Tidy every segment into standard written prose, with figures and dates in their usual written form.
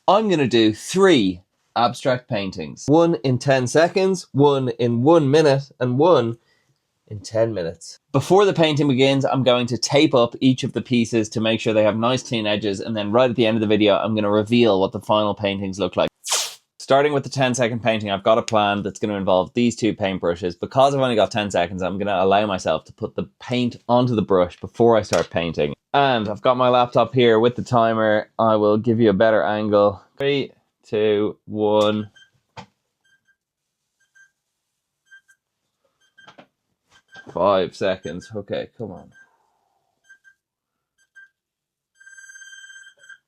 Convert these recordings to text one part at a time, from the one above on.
I'm going to do 3 abstract paintings. 1 in 10 seconds, 1 in 1 minute, and 1 in 10 minutes. Before the painting begins, I'm going to tape up each of the pieces to make sure they have nice clean edges, and then right at the end of the video, I'm going to reveal what the final paintings look like. Starting with the 10-second painting, I've got a plan that's going to involve these 2 paintbrushes. Because I've only got 10 seconds, I'm going to allow myself to put the paint onto the brush before I start painting. And I've got my laptop here with the timer. I will give you a better angle. 3, 2, 1. Five seconds. Okay, come on.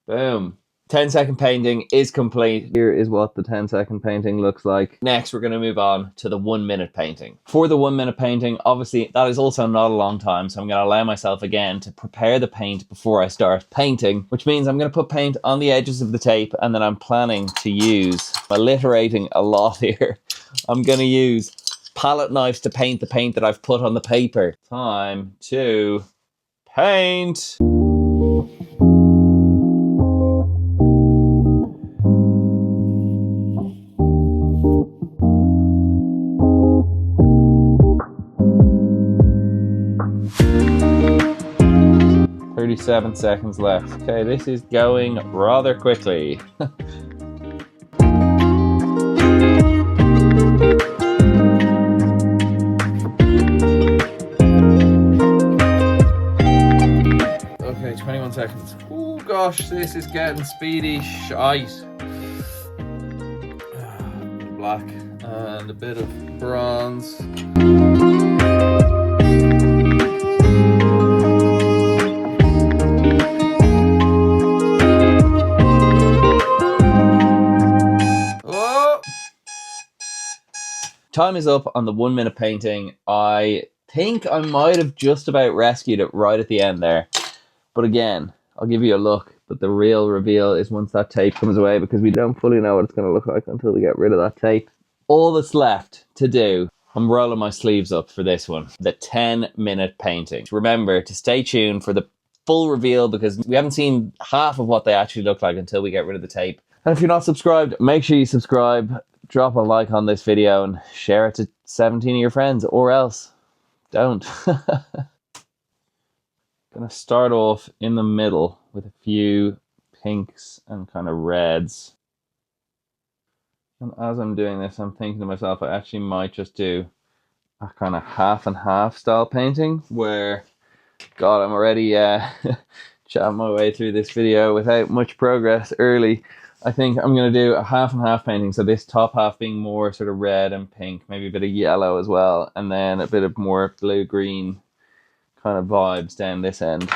Boom. 10-second painting is complete. Here is what the 10-second painting looks like. Next, we're going to move on to the 1-minute painting. For the 1-minute painting, obviously, that is also not a long time, so I'm going to allow myself again to prepare the paint before I start painting, which means I'm going to put paint on the edges of the tape, and then I'm planning to use, alliterating a lot here, I'm going to use palette knives to paint the paint that I've put on the paper. Time to paint. Seven seconds left. Okay, this is going rather quickly. Okay, 21 seconds. Oh gosh, this is getting speedy shite. Black and a bit of bronze. Time is up on the 1-minute painting. I think I might have just about rescued it right at the end there. But again, I'll give you a look. But the real reveal is once that tape comes away, because we don't fully know what it's going to look like until we get rid of that tape. All that's left to do, I'm rolling my sleeves up for this one. The 10-minute painting. Remember to stay tuned for the full reveal, because we haven't seen half of what they actually look like until we get rid of the tape. And if you're not subscribed, make sure you subscribe. Drop a like on this video and share it to 17 of your friends, or else don't. Gonna start off in the middle with a few pinks and kind of reds. And as I'm doing this, I'm thinking to myself, I actually might just do a kind of half and half style painting where, God, I'm already chatting my way through this video without much progress early. I think I'm going to do a half and half painting. So this top half being more sort of red and pink, maybe a bit of yellow as well. And then a bit of more blue-green kind of vibes down this end.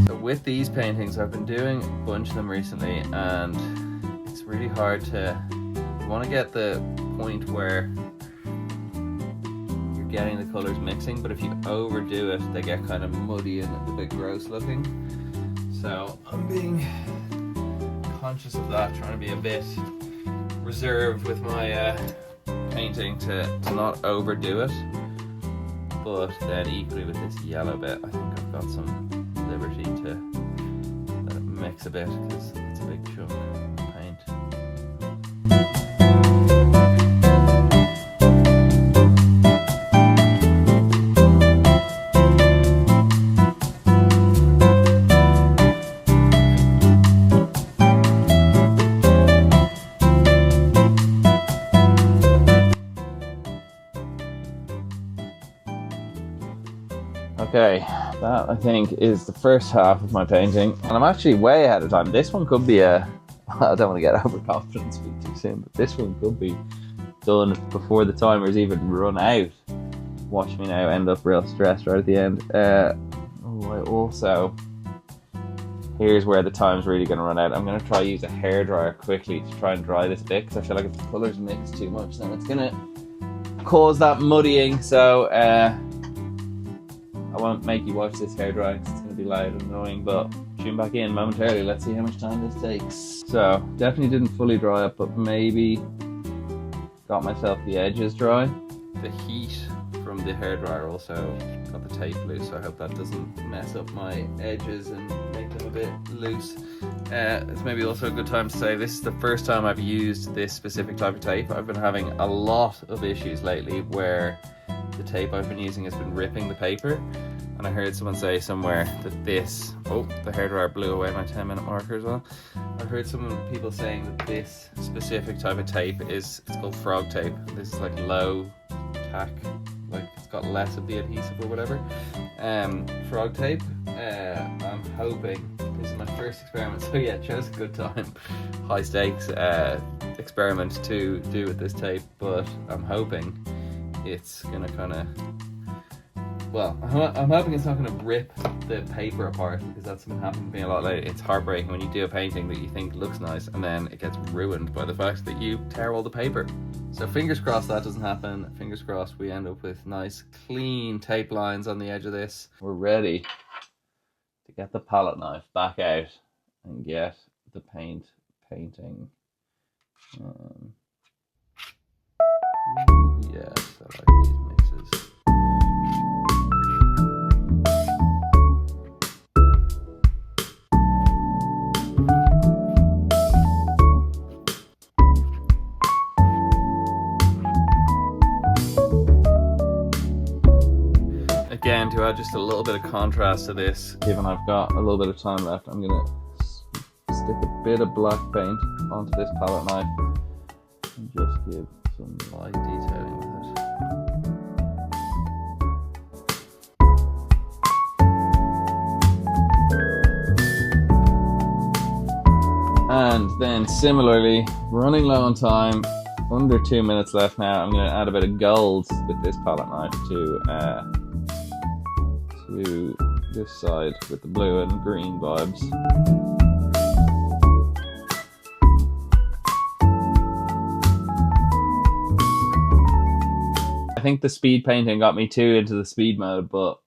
So with these paintings, I've been doing a bunch of them recently, and it's really hard to... You want to get the point where you're getting the colors mixing, but if you overdo it, they get kind of muddy and a bit gross looking. So I'm being conscious of that, trying to be a bit reserved with my painting to not overdo it. But then equally with this yellow bit, I think I've got some liberty to let it mix a bit, because it's a big chunk of paint. Okay, that I think is the first half of my painting, and I'm actually way ahead of time. This one could be I don't want to get overconfident and speak too soon, but this one could be done before the timer's even run out. Watch me now end up real stressed right at the end. Here's where the time's really going to run out. I'm going to try use a hairdryer quickly to try and dry this bit, because I feel like if the colours mix too much, then it's going to cause that muddying. So I won't make you watch this hairdry, it's going to be loud and annoying, but tune tune back in momentarily. Let's see how much time this takes. So, definitely didn't fully dry up, but maybe got myself the edges dry. The heat from the hairdryer also got the tape loose, so I hope that doesn't mess up my edges and make them a bit loose. It's maybe also a good time to say this is the first time I've used this specific type of tape. I've been having a lot of issues lately where the tape I've been using has been ripping the paper, and I heard someone say somewhere that this, oh, the hairdryer blew away my 10-minute marker as well. I heard people saying that this specific type of tape it's called frog tape. This is like low tack, like it's got less of the adhesive or whatever. Frog tape. I'm hoping, this is my first experiment, so yeah, chose a good time. High stakes experiment to do with this tape, but I'm hoping it's gonna kind of, well, I'm hoping it's not going to rip the paper apart, because that's been happening to me a lot lately. It's heartbreaking when you do a painting that you think looks nice and then it gets ruined by the fact that you tear all the paper. So fingers crossed that doesn't happen. Fingers crossed we end up with nice clean tape lines on the edge of this. We're ready to get the palette knife back out and get the painting. Yes, I like these mixes. Again, to add just a little bit of contrast to this, given I've got a little bit of time left, I'm going to stick a bit of black paint onto this palette knife and just give some light detailing with it. And then similarly, running low on time, under 2 minutes left now, I'm going to add a bit of gold with this palette knife to this side with the blue and green vibes. I think the speed painting got me too into the speed mode, but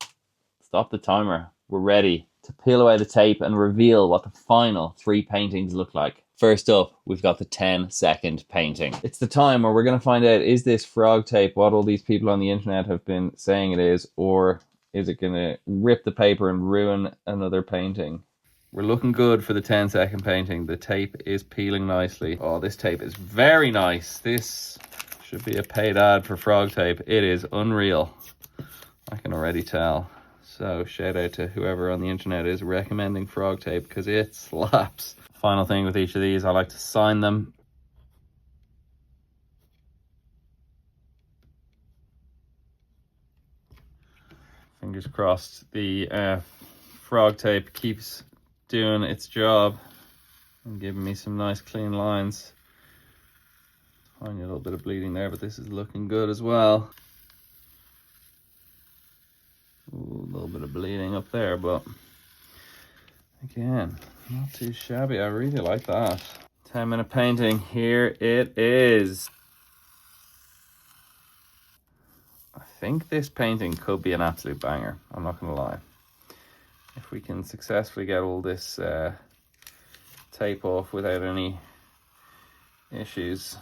stop the timer. We're ready to peel away the tape and reveal what the final 3 paintings look like. First up, we've got the 10-second painting. It's the time where we're going to find out, is this frog tape what all these people on the internet have been saying it is, or is it going to rip the paper and ruin another painting? We're looking good for the 10-second painting. The tape is peeling nicely. Oh, this tape is very nice. This should be a paid ad for frog tape. It is unreal. I can already tell. So shout out to whoever on the internet is recommending frog tape, because it slaps. Final thing with each of these, I like to sign them. Fingers crossed the frog tape keeps doing its job and giving me some nice clean lines. Finding a little bit of bleeding there, but this is looking good as well. Ooh, a little bit of bleeding up there, but again, not too shabby. I really like that. 10-minute painting, here it is. I think this painting could be an absolute banger, I'm not gonna lie. If we can successfully get all this tape off without any issues,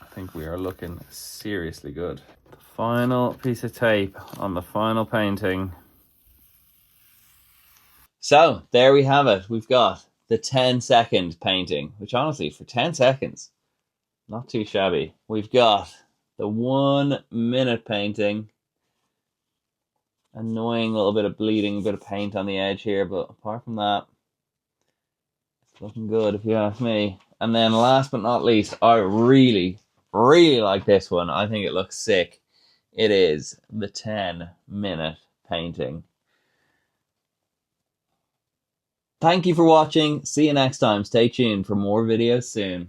I think we are looking seriously good. The final piece of tape on the final painting. So there we have it. We've got the 10-second painting, which honestly, for 10 seconds, not too shabby. We've got the 1 minute painting. Annoying little bit of bleeding, a bit of paint on the edge here, but apart from that, it's looking good if you ask me. And then last but not least, I really like this one. I think it looks sick. It is the 10-minute painting. Thank you for watching. See you next time. Stay tuned for more videos soon.